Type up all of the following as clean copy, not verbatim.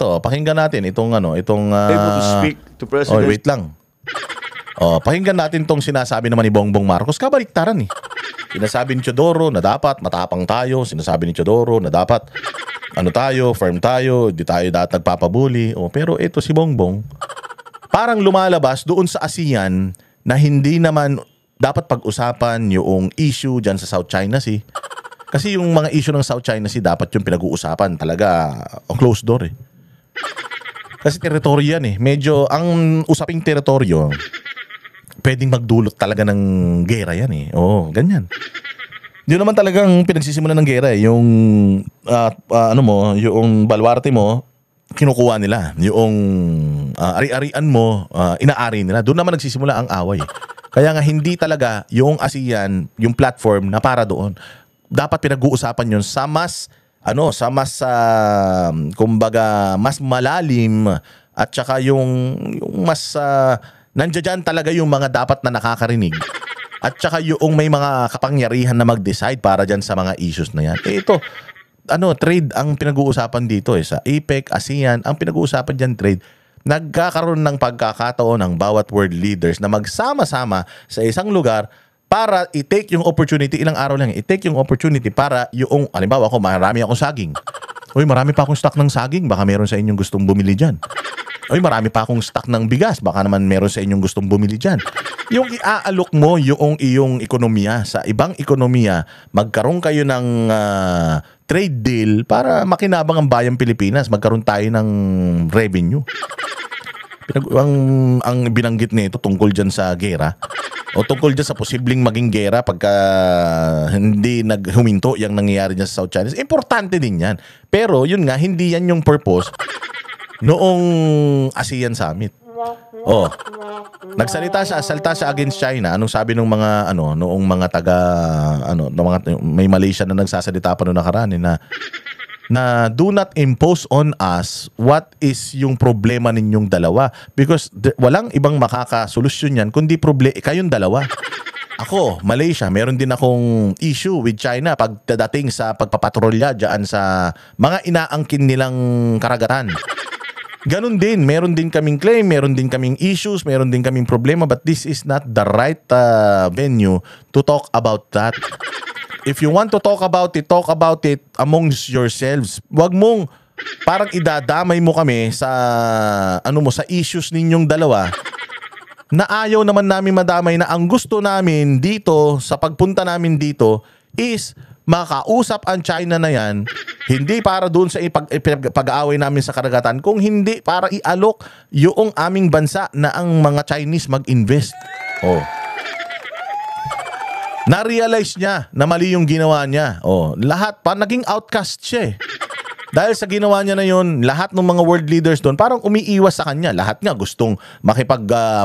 ito, pakinggan natin itong Able to speak to President. wait lang. Pakinggan natin itong sinasabi naman ni Bongbong Marcos. Kabaliktaran eh. Sinasabi ni Teodoro na dapat matapang tayo. Sinasabi ni Teodoro na dapat firm tayo, di tayo dapat nagpapabuli. Pero ito si Bongbong, parang lumalabas doon sa ASEAN na hindi naman dapat pag-usapan yung issue dyan sa South China Sea. Kasi yung mga issue ng South China Sea dapat yung pinag-uusapan talaga closed door eh. Kasi teritoryo yan eh. Medyo ang usaping teritoryo, pwedeng magdulot talaga ng gera yan eh. Ganyan. Yun naman talagang pinagsisimulan ng gera eh. Yung yung baluarte mo, kinukuha nila. Yung ari-arian mo, inaari nila. Doon naman nagsisimula ang away. Kaya nga hindi talaga yung ASEAN, yung platform na para doon. Dapat pinag-uusapan yun sa mas kumbaga mas malalim at saka yung mas nandiyan talaga yung mga dapat na nakakarinig at saka yung may mga kapangyarihan na mag-decide para dyan sa mga issues na yan. Ito, trade ang pinag-uusapan dito sa APEC, ASEAN, ang pinag-uusapan dyan trade. Nagkakaroon ng pagkakataon ng bawat world leaders na magsama-sama sa isang lugar para i-take yung opportunity, ilang araw lang, i-take yung opportunity para yung, halimbawa ako, marami akong saging. Marami pa akong stock ng saging, baka meron sa inyong gustong bumili dyan. Marami pa akong stock ng bigas, baka naman meron sa inyong gustong bumili dyan. Yung iaalok mo yung iyong ekonomiya sa ibang ekonomiya, magkaroon kayo ng trade deal para makinabang ang bayang Pilipinas, magkaroon tayo ng revenue. Ang binanggit nito tungkol dyan sa gera, o tungkol dyan sa posibleng maging gera pagka hindi naghuminto yung nangyayari dyan sa South China. Importante din yan. Pero yun nga, hindi yan yung purpose noong ASEAN Summit. Nagsalita siya against China. Anong sabi ng mga noong mga may Malaysia na nagsasalita pa noong nakaraan na do not impose on us what is yung problema ninyong dalawa, because walang ibang makakasolusyon yan kundi kayong dalawa. Ako, Malaysia, meron din akong issue with China pagdating sa pagpapatrolya dyan sa mga inaangkin nilang karagatan. Ganun din, meron din kaming claim, meron din kaming issues, meron din kaming problema, but this is not the right venue to talk about that. If you want to talk about it amongst yourselves. Wag mong parang idadamay mo kami sa sa issues ninyong dalawa na ayaw naman namin madamay, na ang gusto namin dito sa pagpunta namin dito is makausap ang China na yan, hindi para doon sa pag-aaway namin sa karagatan, kung hindi para ialok yung aming bansa na ang mga Chinese mag-invest. Na-realize niya na mali yung ginawa niya. Lahat, naging outcast siya eh. Dahil sa ginawa niya na yun, lahat ng mga world leaders doon parang umiiwas sa kanya. Lahat nga gustong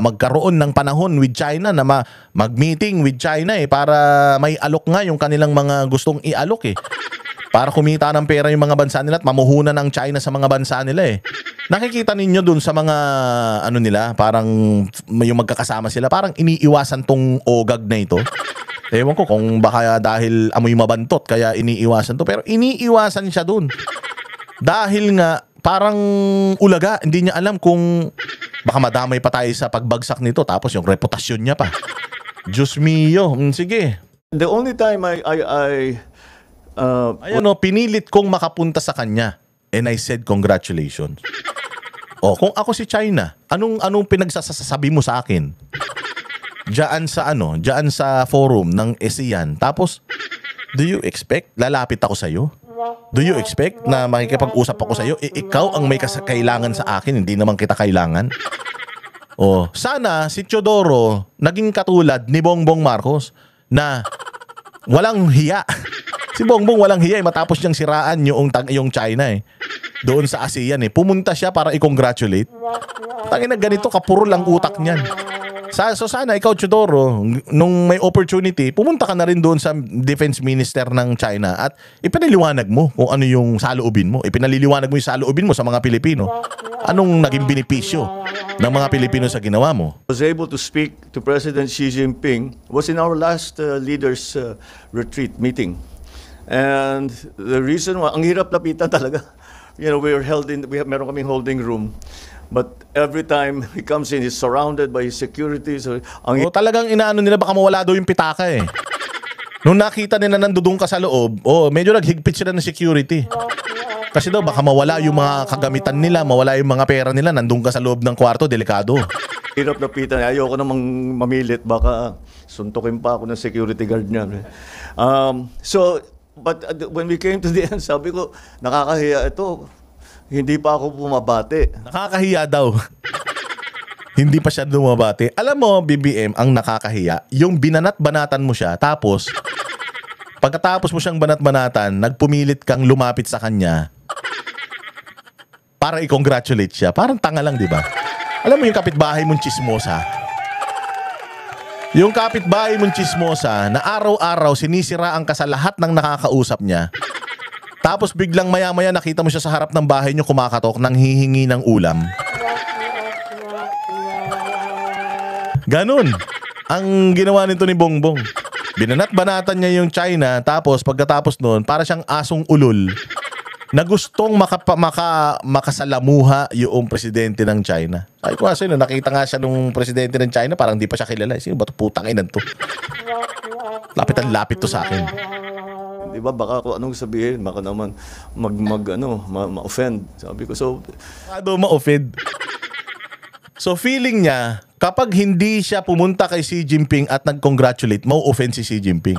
magkaroon ng panahon with China, na mag-meeting with China para may alok nga yung kanilang mga gustong ialok eh. Para kumita ng pera yung mga bansa nila at mamuhunan ng China sa mga bansa nila eh. Nakikita ninyo dun sa mga nila, parang yung magkakasama sila, parang iniiwasan tong ogag na ito. Ewan ko kung baka dahil amoy mabantot kaya iniiwasan to, pero iniiwasan siya dun. Dahil nga parang ulaga, hindi niya alam kung baka madamay pa tayo sa pagbagsak nito, tapos yung reputasyon niya pa. Diyos mio, sige. The only time pinilit kong makapunta sa kanya and I said congratulations. Kung ako si China, anong pinagsasabi mo sa akin? Diyan sa forum ng ASEAN. Tapos, do you expect lalapit ako sa iyo? Do you expect na makikipag-usap ako sa iyo? Ikaw ang may kailangan sa akin, hindi naman kita kailangan. Sana si Teodoro naging katulad ni Bongbong Marcos na walang hiya. Si Bongbong walang hiya matapos niyang siraan yung China eh. Doon sa ASEAN eh. Pumunta siya para i-congratulate. Tangina, ganito kapuro lang utak niyan. So sana ikaw, Teodoro, nung may opportunity, pumunta ka na rin doon sa defense minister ng China at ipinaliwanag mo kung ano yung saloobin mo. Ipinaliliwanag mo yung saloobin mo sa mga Pilipino. Anong naging benepisyo ng mga Pilipino sa ginawa mo? Was able to speak to President Xi Jinping was in our last leaders retreat meeting. And the reason why, ang hirap lapitan talaga. meron kaming holding room. But every time he comes in, he's surrounded by his security. So, O talagang inaano nila baka mawala daw yung pitaka eh. Nung nakita nila nandoon ka sa loob, medyo naghigpit sila ng security. Kasi daw baka mawala yung mga kagamitan nila, mawala yung mga pera nila, nandun ka sa loob ng kwarto, delikado. hirap lapitan. Ayoko namang mamilit. Baka suntukin pa ako ng security guard niya. But when we came to the end, sabi ko, nakakahiya ito. Hindi pa ako bumabati. Nakakahiya daw. Hindi pa siya dumabati. Alam mo, BBM, ang nakakahiya, yung binanat-banatan mo siya, tapos, pagkatapos mo siyang banat-banatan, nagpumilit kang lumapit sa kanya para i-congratulate siya. Parang tanga lang, di ba? Alam mo yung kapitbahay mong chismosa? Yung kapitbahay mong chismosa na araw-araw sinisiraan ka sa lahat ng nakakausap niya. Tapos biglang maya-maya nakita mo siya sa harap ng bahay niyo kumakatok nang hihingi ng ulam. Ganun ang ginawa nito ni Bongbong. Binanat-banatan niya yung China, tapos pagkatapos noon, para siyang asong ulol na gustong makasalamuha yung presidente ng China. Ay ko kasi nakita nga siya nung presidente ng China, parang di pa siya kilala. Sino ba ito? Putang inan to. Lapit to sa akin. Di ba? Baka kung anong sabihin, baka naman ma-offend. Sabi ko, ma-offend. So feeling niya, kapag hindi siya pumunta kay Xi Jinping at nag-congratulate, mau-offend si Xi Jinping.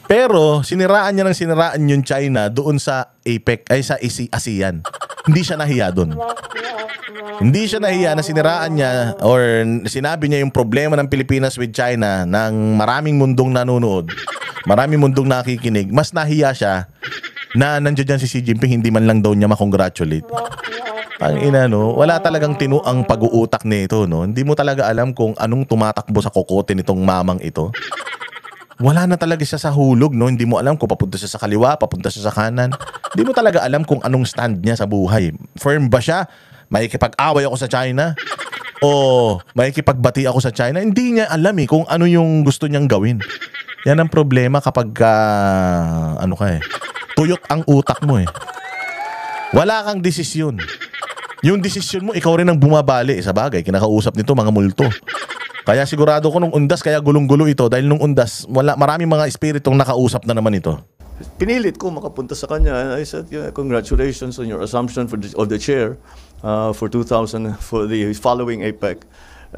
Pero siniraan niya ng siniraan yung China doon sa APEC, ay sa ASEAN. Hindi siya nahiya doon. Hindi siya nahiya na siniraan niya or sinabi niya yung problema ng Pilipinas with China ng maraming mundong nanonood, maraming mundong nakikinig. Mas nahiya siya na nandiyan si Xi Jinping, hindi man lang daw niya makongratulate. Ang ina, no? Wala talagang tinuang pag-uutak nito, no? Hindi mo talaga alam kung anong tumatakbo sa kokote nitong mamang ito. Wala na talaga siya sa hulog, no? Hindi mo alam kung papunta siya sa kaliwa, papunta siya sa kanan. Hindi mo talaga alam kung anong stand niya sa buhay. Firm ba siya? Makikipag-away ako sa China? O makikipagbati ako sa China? Hindi niya alam kung ano yung gusto niyang gawin. Yan ang problema kapag tuyot ang utak mo . Wala kang desisyon. Yung desisyon mo, ikaw rin ang bumabali. Sa bagay, kinakausap nito mga multo. Kaya sigurado ko nung undas, kaya gulong-gulo ito. Dahil nung undas, maraming mga espiritong nakausap na naman ito. Pinilit ko makapunta sa kanya. And I said, congratulations on your assumption of the chair for 2000, for the following APEC.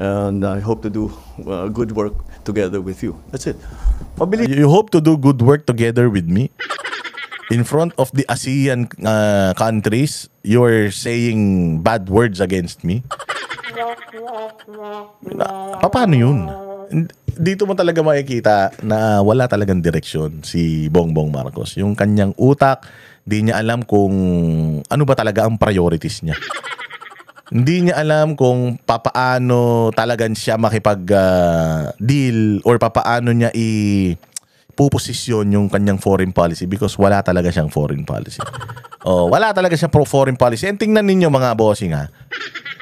And I hope to do good work together with you. That's it. You hope to do good work together with me? In front of the ASEAN countries, you're saying bad words against me? Paano yun? Dito mo talaga makikita na wala talagang direksyon si Bongbong Marcos. Yung kanyang utak, di niya alam kung ano ba talaga ang priorities niya. Hindi niya alam kung papaano talagang siya makipag-deal or papaano niya puposisyon yung kanyang foreign policy because wala talaga siyang foreign policy. Wala talaga siyang foreign policy. And tingnan ninyo mga bossing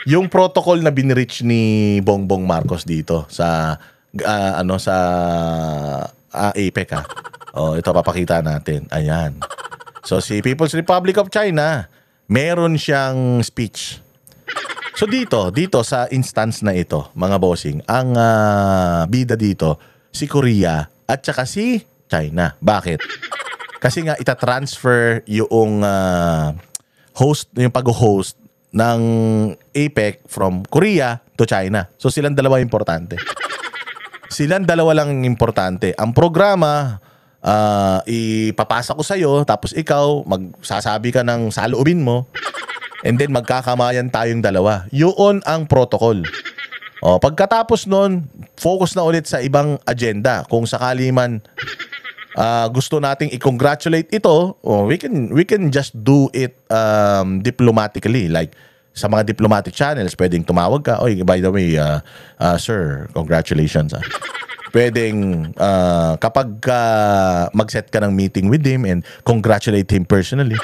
yung protocol na binreach ni Bongbong Marcos dito sa APEC ito papakita natin. Ayan. So si People's Republic of China, meron siyang speech. So dito sa instance na ito, mga bossing, ang bida dito si Korea at saka si China. Bakit? Kasi nga itatransfer yung yung pag-host ng APEC from Korea to China. So silang dalawa importante. Silang dalawa lang importante. Ang programa, ipapasa ko sa'yo, tapos ikaw, magsasabi ka ng saloobin mo, and then magkakamayan tayong dalawa. Yun ang protocol. Pagkatapos nun, focus na ulit sa ibang agenda. Kung sakali man gusto nating i-congratulate ito, we can just do it diplomatically. Like sa mga diplomatic channels, pwedeng tumawag ka. Oy, by the way, sir, congratulations. Pwedeng kapag mag-set ka ng meeting with him and congratulate him personally.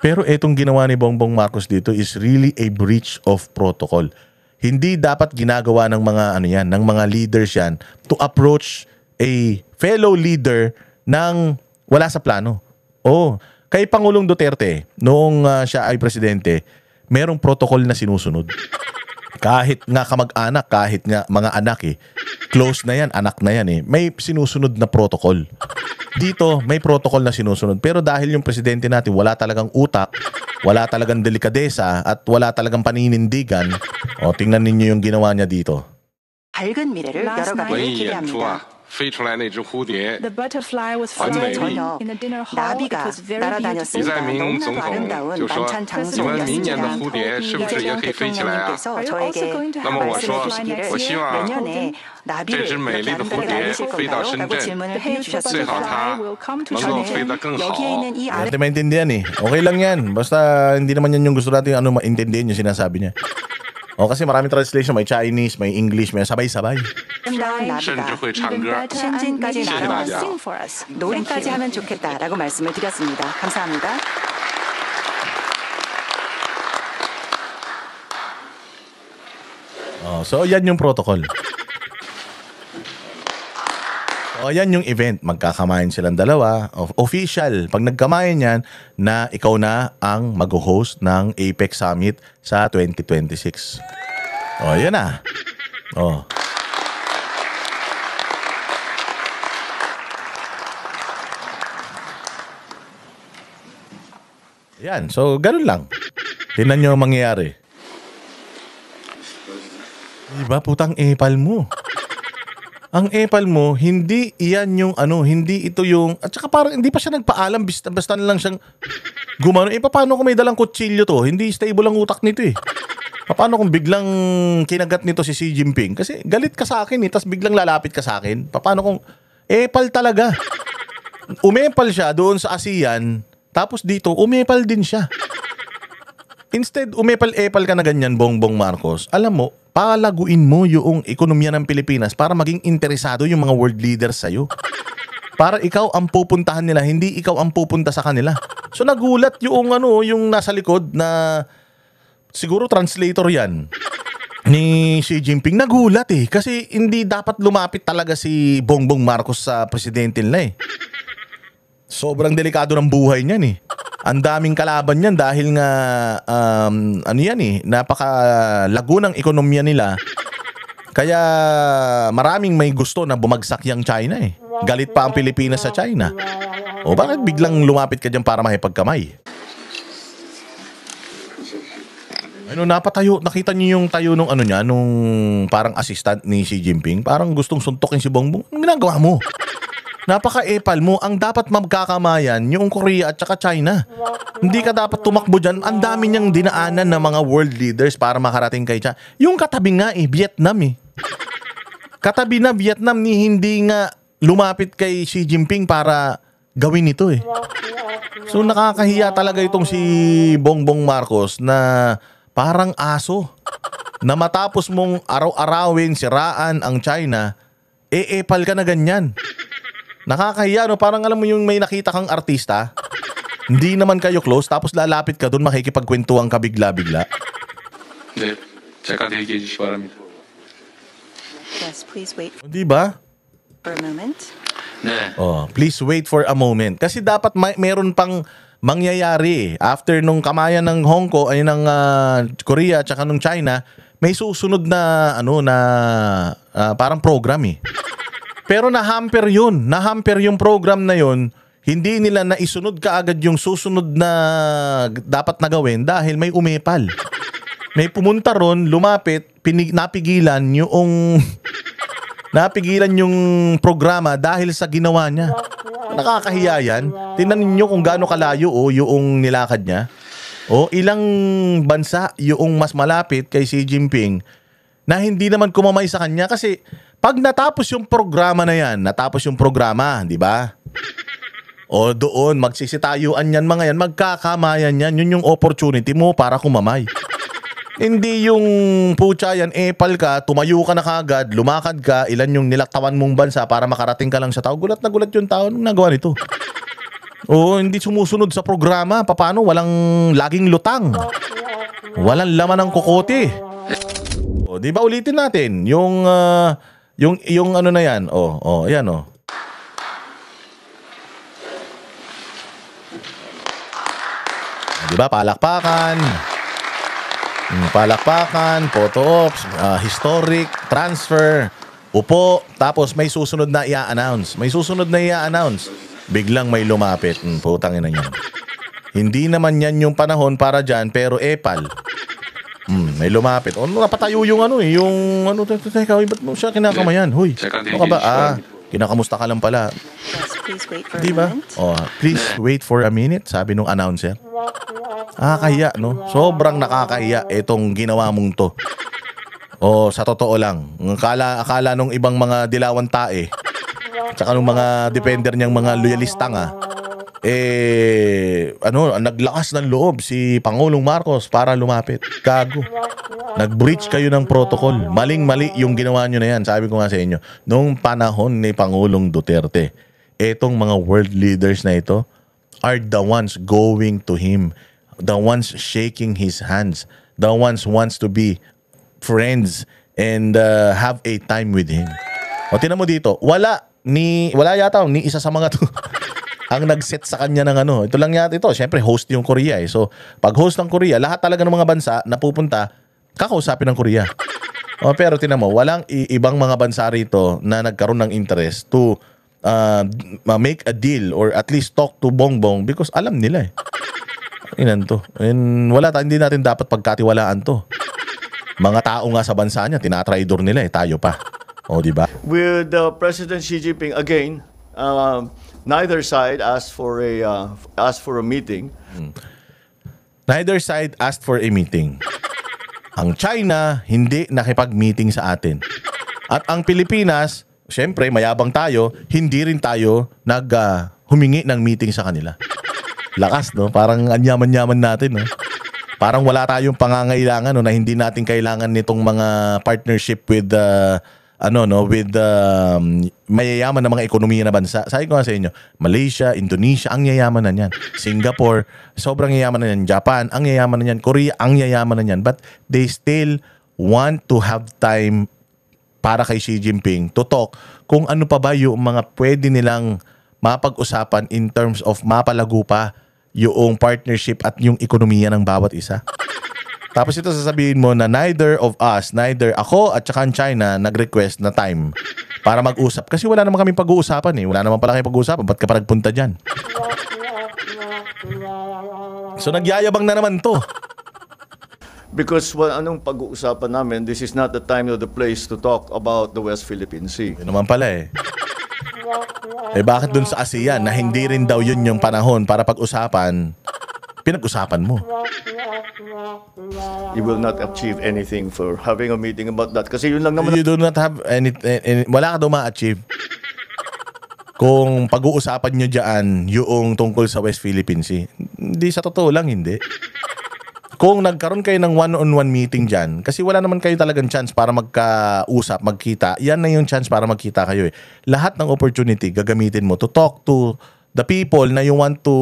Pero etong ginawa ni Bongbong Marcos dito is really a breach of protocol. Hindi dapat ginagawa ng mga ng mga leaders yan to approach a fellow leader nang wala sa plano. Kay Pangulong Duterte, noong siya ay presidente, merong protocol na sinusunod. Kahit nga kamag-anak, kahit nga mga anak close na yan, anak na yan may sinusunod na protocol. Dito, may protocol na sinusunod. Pero dahil yung presidente natin wala talagang utak, wala talagang delikadesa, at wala talagang paninindigan, tingnan ninyo yung ginawa niya dito. 밝은 미래를 열어가기를 기대합니다. 飞出来那只蝴蝶 The butterfly was 很美 flying 丽。 in the dinner hall. It 나비가 was very beautiful. 李 날아다녔습니다. 在明 너무나도 总统 아름다운 就说 만찬 ：“你们明年的 장소였습니다. 蝴蝶是不是也可以飞起来啊？” 대통령님께서 Are you also 저에게 going to have 那么我 a 说 butterfly next 我 year? 希望 내년에 나비를 这只美丽的 이렇게 蝴蝶 아름다게 날리실 飞到 건가요? 深 라고 圳， 질문을 最 해주셨습니다. 好它 will come to 能够飞得 China. 更好。 여기에 있는 이 아름 Hindi maintindihan Okay lang yan. Basta hindi naman yan yung gusto natin maintindihan yung sinasabi niya. Kasi maraming translation. May Chinese, may English, may sabay-sabay. 아름다운 甚至 나비가 会唱 Even 歌。 better, and 신진까지 maybe she will 날아와서 sing for us. 노래까지 하면 좋겠다라고 말씀을 드렸습니다. 감사합니다. So, yan yung protocol. So, yan yung event. Magkakamayan silang dalawa. Official. Pag nagkamayan yan, na ikaw na ang mag-host ng APEC Summit sa 2026. Yan na. Yan. So, ganun lang. Tingnan nyo ang mangyayari. Diba, putang epal mo. Ang epal mo, hindi iyan yung hindi ito yung, at saka parang hindi pa siya nagpaalam, basta na lang siyang gumano. Paano kung may dalang kutsilyo to? Hindi stable ang utak nito Paano kung biglang kinagat nito si Xi Jinping? Kasi galit ka sa akin tapos biglang lalapit ka sa akin. Paano kung epal talaga? Umepal siya doon sa ASEAN, tapos dito, umepal din siya. Instead, umepal-epal ka na ganyan, Bongbong Marcos. Alam mo, palaguin mo yung ekonomiya ng Pilipinas para maging interesado yung mga world leaders sa'yo. Para ikaw ang pupuntahan nila, hindi ikaw ang pupunta sa kanila. So nagulat yung yung nasa likod na siguro translator yan ni Xi Jinping. Nagulat kasi hindi dapat lumapit talaga si Bongbong Marcos sa presidente nila Sobrang delikado ng buhay niyan Ang daming kalaban niyan dahil nga napakalago ng ekonomiya nila. Kaya maraming may gusto na bumagsak yung China Galit pa ang Pilipinas sa China. Bakit biglang lumapit ka diyan para makipagkamay? Napatayo, nakita niyo yung tayo nung nung parang assistant ni Xi Jinping, parang gustong suntukin si Bongbong. Anong ginagawa mo? Napaka-epal mo. Ang dapat magkakamayan yung Korea at saka China. Hindi ka dapat tumakbo dyan. Ang dami niyang dinaanan ng mga world leaders para makarating kay China. Yung katabi nga Vietnam Katabi na Vietnam ni hindi nga lumapit kay Xi Jinping para gawin ito So nakakahiya talaga itong si Bongbong Marcos na parang aso. Na matapos mong araw-arawin, siraan ang China, epal ka na ganyan. Nakakahiya parang alam mo yung may nakita kang artista, hindi naman kayo close, tapos lalapit ka doon, makikipagkwentuhan ka bigla-bigla. 네, 잠깐 대기해 주시기 바랍니다. Yes, please wait Di ba? for a moment. 네. Please wait for a moment. Kasi dapat meron pang mangyayari after nung kamayan ng Hong Kong, ng Korea at saka nung China, may susunod na parang program Pero na-hamper yun. Na-hamper yung program na yun. Hindi nila naisunod kaagad yung susunod na dapat na gawin dahil may umepal. May pumunta ron, lumapit, napigilan yung programa dahil sa ginawa niya. Nakakahiya yan. Tingnan niyo kung gaano kalayo yung nilakad niya. Ilang bansa yung mas malapit kay Xi Jinping na hindi naman kumamay sa kanya kasi pag natapos yung programa na yan, di ba? Doon, magsisitayuan yan mga yan, magkakamayan yan, yun yung opportunity mo para kumamay. Hindi yung putya yan, epal ka, tumayo ka na kagad, lumakad ka, ilan yung nilaktawan mong bansa para makarating ka lang sa tao. Gulat na gulat yung tao nung nagawa nito. Hindi sumusunod sa programa, paano? Walang laging lutang. Walang laman ng kokote. Di ba ulitin natin yung na yan. Yan Di ba? Palakpakan. Palakpakan, photo ops, historic, transfer, upo, tapos may susunod na i-announce. Biglang may lumapit. Putang ina yan. Hindi naman yan yung panahon para dyan, pero epal. May lumapit. Napatayo yung teka, ba't mo siya kinakamayan? Huy, ano ka ba? Kinakamusta ka lang pala. Yes, please wait for a Diba? moment. Please wait for a minute, sabi nung announcer. Nakakahiya, no? Sobrang nakakahiya itong ginawa mong to. Sa totoo lang. Akala nung ibang mga dilawan tae, tsaka nung mga defender niyang mga loyalista nga, naglakas ng loob si Pangulong Marcos para lumapit. Gago. Nag-breach kayo ng protocol. Maling-mali yung ginawa nyo na yan. Sabi ko nga sa inyo, nung panahon ni Pangulong Duterte, etong mga world leaders na ito are the ones going to him, the ones shaking his hands, the ones wants to be friends and have a time with him. O tinan mo dito, wala yata ni isa sa mga to ang nag-set sa kanya ng ito lang yata ito. Syempre host yung Korea eh. So pag host ng Korea, lahat talaga ng mga bansa na pupunta kakausapin ng Korea. Pero tinan mo, walang ibang mga bansa rito na nagkaroon ng interest to make a deal or at least talk to Bongbong because alam nila eh. Inan to. And hindi natin dapat pagkatiwalaan to. Mga tao nga sa bansa niya, tinatraidor nila eh, tayo pa. Di ba? With President Xi Jinping again, neither side asked for a meeting. Neither side asked for a meeting. Ang China hindi nakipag-meeting sa atin. At ang Pilipinas, syempre mayabang tayo, hindi rin tayo humingi ng meeting sa kanila. Lakas, no? Parang anyaman-yaman natin, no? Parang wala tayong pangangailangan, no, na hindi natin kailangan nitong mga partnership with mayayaman na mga ekonomiya na bansa. Sabi ko nga sa inyo, Malaysia, Indonesia, ang yayaman na niyan. Singapore, sobrang yayaman na niyan. Japan, ang yayaman na niyan. Korea, ang yayaman na niyan. But they still want to have time para kay Xi Jinping to talk kung ano pa ba yung mga pwede nilang mapag-usapan in terms of mapalago pa yung partnership at yung ekonomiya ng bawat isa. Tapos ito sasabihin mo na neither ako at saka ang China nag-request na time para mag-usap. Kasi wala naman kami pag-uusapan eh. Wala naman pala kami pag-uusapan. Ba't ka pa nagpunta dyan? So nagyayabang na naman to. Because anong pag-uusapan namin, this is not the time or the place to talk about the West Philippine Sea. Yun naman pala eh. Bakit dun sa ASEAN na hindi rin daw yun yung panahon para pag-usapan, pinag-usapan mo? You will not achieve anything for having a meeting about that. Kasi yun lang naman. You do not have wala ka daw ma-achieve. Kung pag-uusapan nyo dyan yung tungkol sa West Philippine Sea. Hindi, sa totoo lang, hindi. Kung nagkaroon kayo ng one-on-one meeting dyan, kasi wala naman kayo talagang chance para magkausap, magkita, yan na yung chance para magkita kayo eh. Lahat ng opportunity gagamitin mo to talk to the people na you want to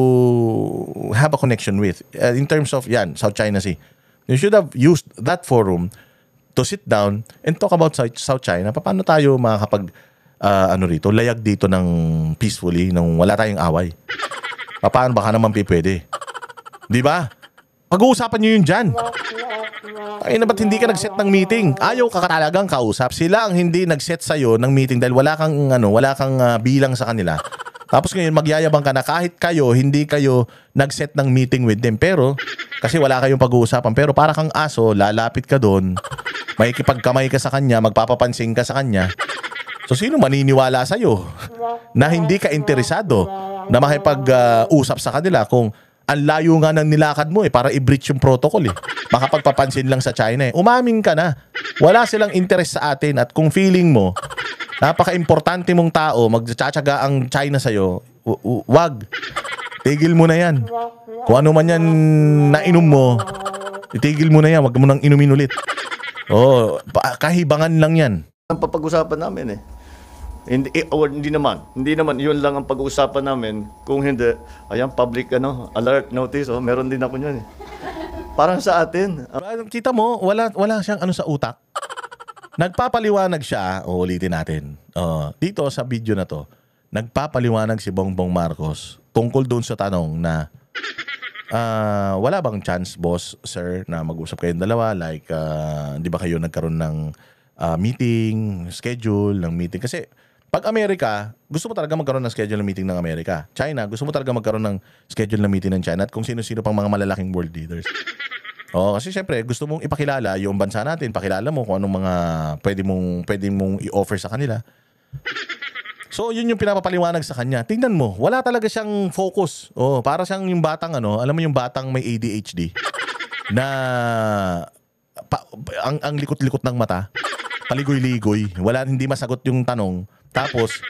have a connection with. In terms of, South China Sea. You should have used that forum to sit down and talk about South China. Paano tayo makakapag, rito, layag dito ng peacefully, nang wala tayong away? Paano baka naman pwede? Di ba? Pag-uusapan nyo yun dyan. Ay na ba't hindi ka nag-set ng meeting? Ayaw ka talagang kausap. Sila ang hindi nag-set sa'yo ng meeting dahil wala kang bilang sa kanila. Tapos ngayon magyayabang ka na kahit kayo, hindi kayo nag-set ng meeting with them. Pero, kasi wala kayong pag-uusapan. Pero para kang aso, lalapit ka doon, makikipagkamay ka sa kanya, magpapapansin ka sa kanya. So sino maniniwala sa'yo na hindi ka interesado na makipag-usap sa kanila kung ang layo nga ng nilakad mo para i-breach yung protocol eh. Makapagpapansin lang sa China eh. Umamin ka na. Wala silang interest sa atin at kung feeling mo, napaka-importante mong tao, magtsatsaga ang China sa'yo, wag. Tigil mo na yan. Kung ano man yan nainom mo, itigil mo na yan. Wag mo nang inumin ulit. Kahibangan lang yan. Ang papag-usapan namin eh. Hindi naman. Yun lang ang pag-uusapan namin. Kung hindi, public alert notice. Meron din ako yun eh. Parang sa atin. Kita mo, wala siyang sa utak. Nagpapaliwanag siya, ulitin natin. Dito sa video na to, nagpapaliwanag si Bongbong Marcos tungkol doon sa tanong na wala bang chance, boss, sir, na mag-usap kayong dalawa? Like, di ba kayo nagkaroon ng meeting, schedule ng meeting? Kasi pag Amerika, gusto mo talaga magkaroon ng schedule ng meeting ng Amerika. China, gusto mo talaga magkaroon ng schedule ng meeting ng China at kung sino-sino pang mga malalaking world leaders. Kasi syempre, gusto mong ipakilala yung bansa natin, pakilala mo kung anong mga pwede mong i-offer sa kanila. So, yun yung pinapapaliwanag sa kanya. Tingnan mo, wala talaga siyang focus. Para siyang yung batang alam mo yung batang may ADHD na ang likot-likot ng mata, paligoy-ligoy, hindi masagot yung tanong. Tapos,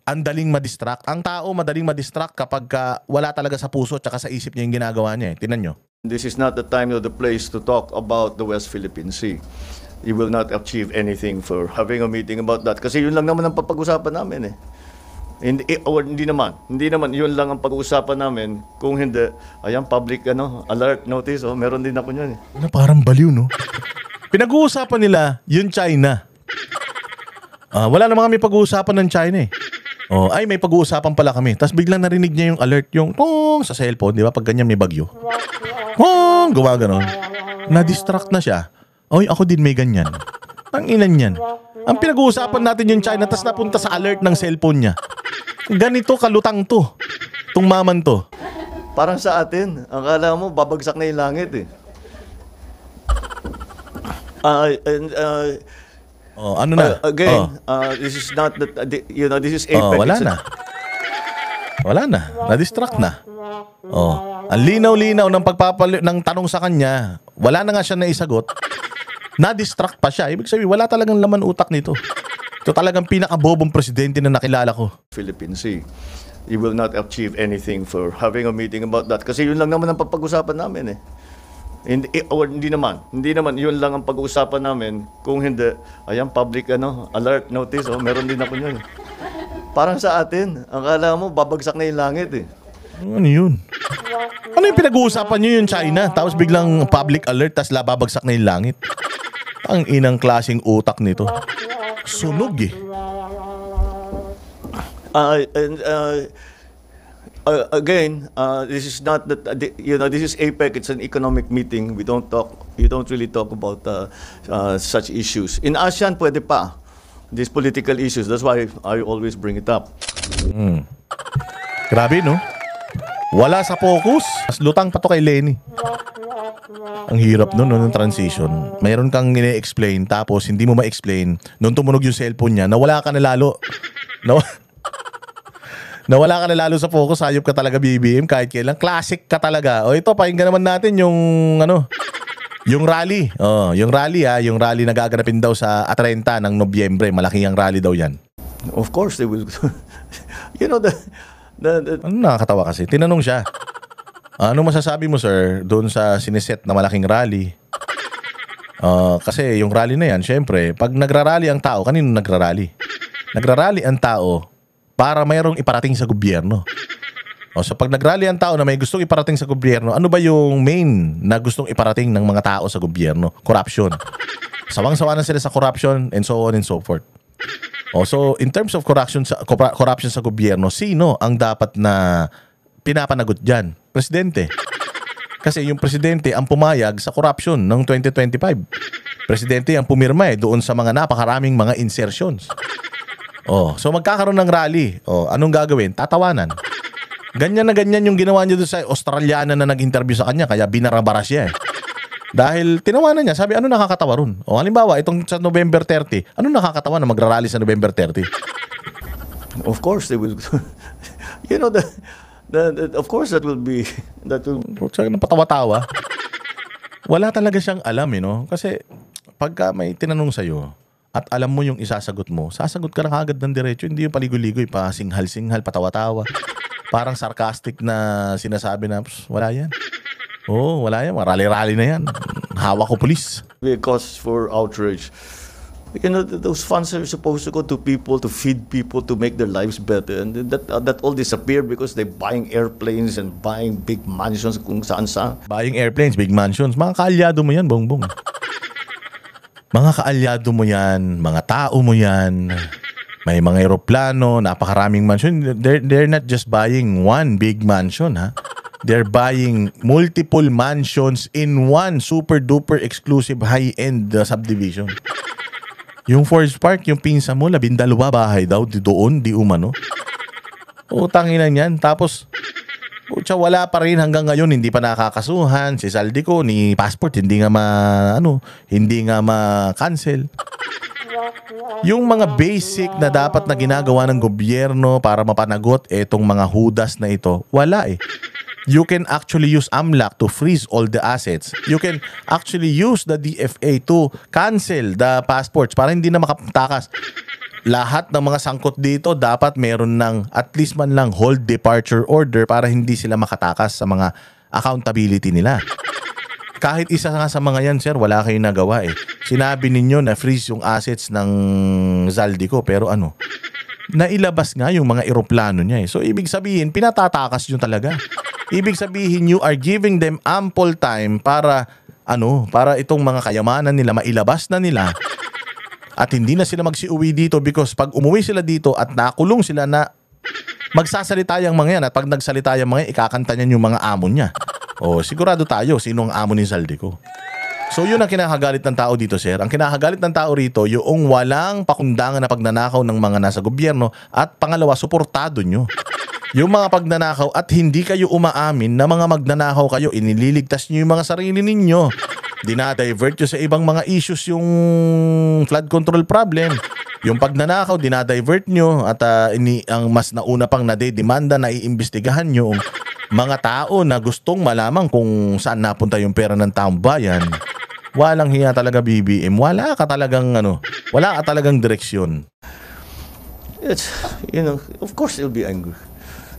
ang daling madistract. Ang tao madaling madistract kapag wala talaga sa puso at sa isip niya yung ginagawa niya. Tingnan nyo. This is not the time or the place to talk about the West Philippine Sea. You will not achieve anything for having a meeting about that. Kasi yun lang naman ang papag-usapan namin eh. Hindi naman. Yun lang ang pag-uusapan namin. Kung hindi, ayan, public alert notice. Meron din ako niyan eh. Parang baliw, no? Pinag-uusapan nila yung China. Wala namang kami pag-uusapan ng China eh. Ay, may pag-uusapan pala kami. Tapos biglang narinig niya yung alert, yung tong sa cellphone, di ba? Pag ganyan may bagyo. Gumaganon. Na-distract na siya. Ako din may ganyan. Ang ilan yan. Ang pinag-uusapan natin yung China, tapos napunta sa alert ng cellphone niya. Ganito kalutang to. Itong maman to. Parang sa atin, ang kala mo, babagsak na yung langit eh. Ano na? This is not this is APEC. Wala na. Na-distract na. Ang linaw-linaw ng tanong sa kanya, wala na nga siya naisagot. Na-distract pa siya. Ibig sabihin, wala talagang laman utak nito. Ito talagang pinakabobong presidente na nakilala ko. Philippine Sea. You will not achieve anything for having a meeting about that. Kasi yun lang naman ang papag-usapan namin eh. Hindi naman. Yun lang ang pag-uusapan namin. Kung hindi, ayan, public alert notice. Meron din ako niyan. Parang sa atin, ang kala mo, babagsak na yung langit eh. Ano yun? Ano yung pinag-uusapan nyo yung China? Tapos biglang public alert, tapos babagsak na yung langit. Ang inang klaseng utak nito. Sunog eh. Again, this is not this is APEC. It's an economic meeting. You don't really talk about such issues. In ASEAN, pwede pa. These political issues. That's why I always bring it up. Grabe, no? Wala sa focus. Mas lutang pa to kay Lenny. Ang hirap nun, no, ng transition. Mayroon kang ine-explain, tapos hindi mo ma-explain. Nung tumunog yung cellphone niya, nawala ka na lalo. Nawala ka na lalo sa focus, hayop ka talaga BBM kahit kailan. Classic ka talaga. Ito, pakinggan naman natin yung yung rally. Yung rally na gaganapin daw sa 30 ng Nobyembre. Malaki ang rally daw yan. Of course they will. Ano nakakatawa kasi? Tinanong siya. Ano masasabi mo, sir, doon sa siniset na malaking rally? Kasi yung rally na yan, syempre, pag nagrarally ang tao, kanino nagrarally? Nagrarally ang tao para mayroong iparating sa gobyerno. So pag nagrally ang tao na may gustong iparating sa gobyerno, ano ba yung main na gustong iparating ng mga tao sa gobyerno? Corruption. Sawang-sawa na sila sa corruption and so on and so forth. So in terms of corruption sa gobyerno, sino ang dapat na pinapanagot dyan? Presidente. Kasi yung presidente ang pumayag sa corruption ng 2025. Presidente ang pumirma doon sa mga napakaraming mga insertions. So magkakaroon ng rally. Anong gagawin? Tatawanan. Ganyan na ganyan yung ginawa niya doon sa Australiana na nag-interview sa kanya, kaya binarabara siya eh. Dahil tinawanan niya, sabi, ano nakakatawa ron? Halimbawa, itong sa November 30, ano nakakatawa na magrarally sa November 30? Of course they will. Of course that will be Patawa-tawa. Wala talaga siyang alam kasi pagka may tinanong sa'yo at alam mo yung isasagot mo, sasagot ka na kagad ng diretso, hindi yung paligoy-ligoy pa, singhal-singhal, patawa-tawa. Parang sarcastic na sinasabi na, wala yan. Wala yan. Rally-rally na yan. Hawak ko pulis. Because for outrage. Those funds are supposed to go to people, to feed people, to make their lives better. And that all disappeared because they're buying airplanes and buying big mansions kung saan-saan. Buying airplanes, big mansions. Mga kaalyado mo yan, bongbong. Mga kaalyado mo yan, mga tao mo yan. May mga aeroplano, napakaraming mansion. They're not just buying one big mansion, ha? They're buying multiple mansions in one super duper exclusive high-end subdivision. Yung Forest Park, yung pinsa mo, 12 bahay daw doon, di umano. Utangin na yan. Tapos, wala pa rin hanggang ngayon, hindi pa nakakasuhan. Si Zaldico, ni passport, hindi nga ma-cancel. Yung mga basic na dapat na ginagawa ng gobyerno para mapanagot etong mga hudas na ito, wala eh. You can actually use AMLAC to freeze all the assets. You can actually use the DFA to cancel the passports para hindi na makatakas. Lahat ng mga sangkot dito dapat meron ng at least man lang hold departure order para hindi sila makatakas sa mga accountability nila. Kahit isa nga sa mga yan, sir, wala kayong nagawa eh. Sinabi ninyo na freeze yung assets ng Zaldico pero nailabas nga yung mga eroplano niya eh. So ibig sabihin, pinatatakas nyo talaga. Ibig sabihin, you are giving them ample time para itong mga kayamanan nila mailabas na nila at hindi na sila magsiuwi dito because pag umuwi sila dito at nakulong sila na magsasalita yung mga yan at pag nagsalita yung mga yan, ikakanta niyan yung mga amo niya. O sigurado tayo sino ang amo ni Zaldico. So yun ang kinakagalit ng tao dito, sir. Ang kinakagalit ng tao rito, yung walang pakundangan na pagnanakaw ng mga nasa gobyerno at pangalawa, suportado nyo. Yung mga pagnanakaw at hindi kayo umaamin na mga magnanakaw kayo, inililigtas nyo yung mga sarili ninyo. Dinadivert nyo sa ibang mga issues yung flood control problem. Yung pagnanakaw, dinadivert nyo at ang mas nauna pang nadedemanda na iimbestigahan nyo mga tao na gustong malaman kung saan napunta yung pera ng taong bayan. Walang hiya talaga, BBM. Wala ka talagang direksyon. It's, of course they'll be angry.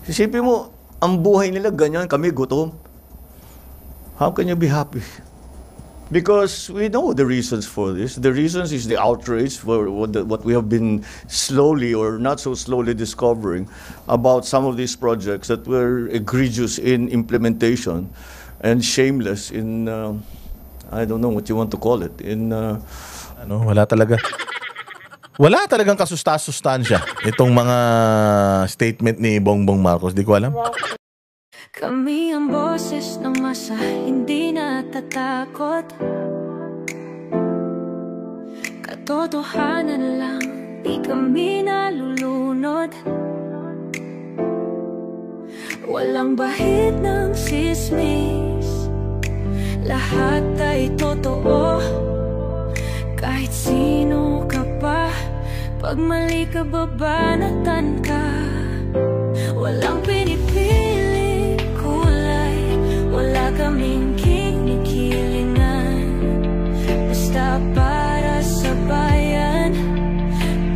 Isipin mo, ang buhay nila ganyan, kami gutom. How can you be happy? Because we know the reasons for this. The reasons is the outrage for what we have been slowly or not so slowly discovering about some of these projects that were egregious in implementation and shameless in, I don't know what you want to call it, in... Wala talagang kasustansya itong mga statement ni Bongbong Marcos. Di ko alam. Kami ang boses ng masa, hindi natatakot. Katotohanan lang, di kami nalulunod. Walang bahid ng sismis, lahat ay totoo. Kahit sino ka pa, pag mali ka babanatan ka. Walang pinipili kulay, wala kaming kinikilingan. Basta para sa bayan,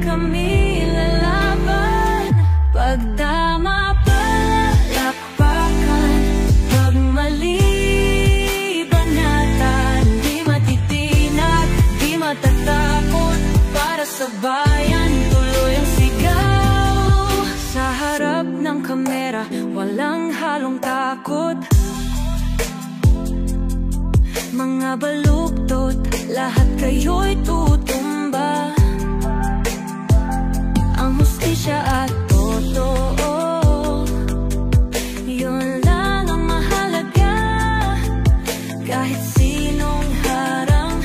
kami lalaban. Pag tama palakpakan, pag mali banatan. Di matitinag, di matatakot, para sa bayan tuloy ang sigaw. Sa harap ng kamera, walang halong takot. Mga baluktot, lahat kayo'y tutumba. Ang hustisya at totoo, yun lang ang mahalaga. Kahit sinong harang,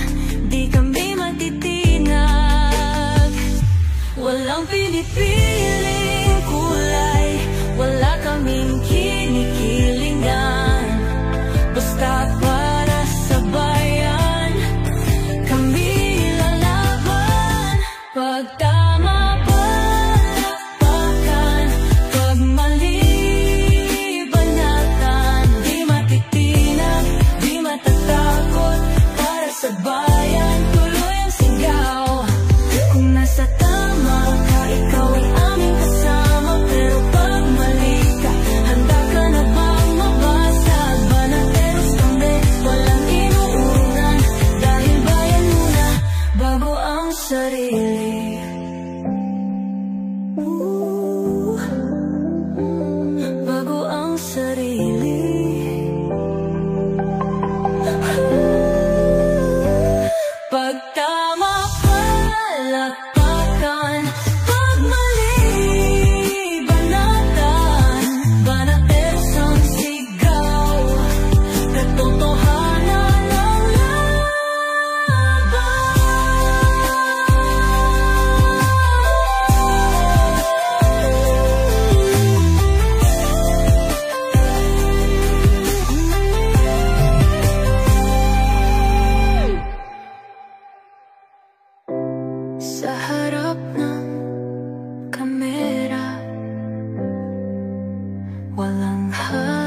di kami matitinag. Walang pinipiling kulay, wala kaming kinikilingan. Basta para sa bayan, kami lalaban. Pag tama palakpakan, pag mali banatan. Di matitinag, di matatakot, para sa bayan tuloy ang sigaw. Kung nasa tama ka, ikaw ay aming kasama. Pero pag mali ka, handa ka na bang mabasag? Banateros kami, walang inuunan. Dahil bayan muna, bago ang sarili. Bago ang sarili. tanghali.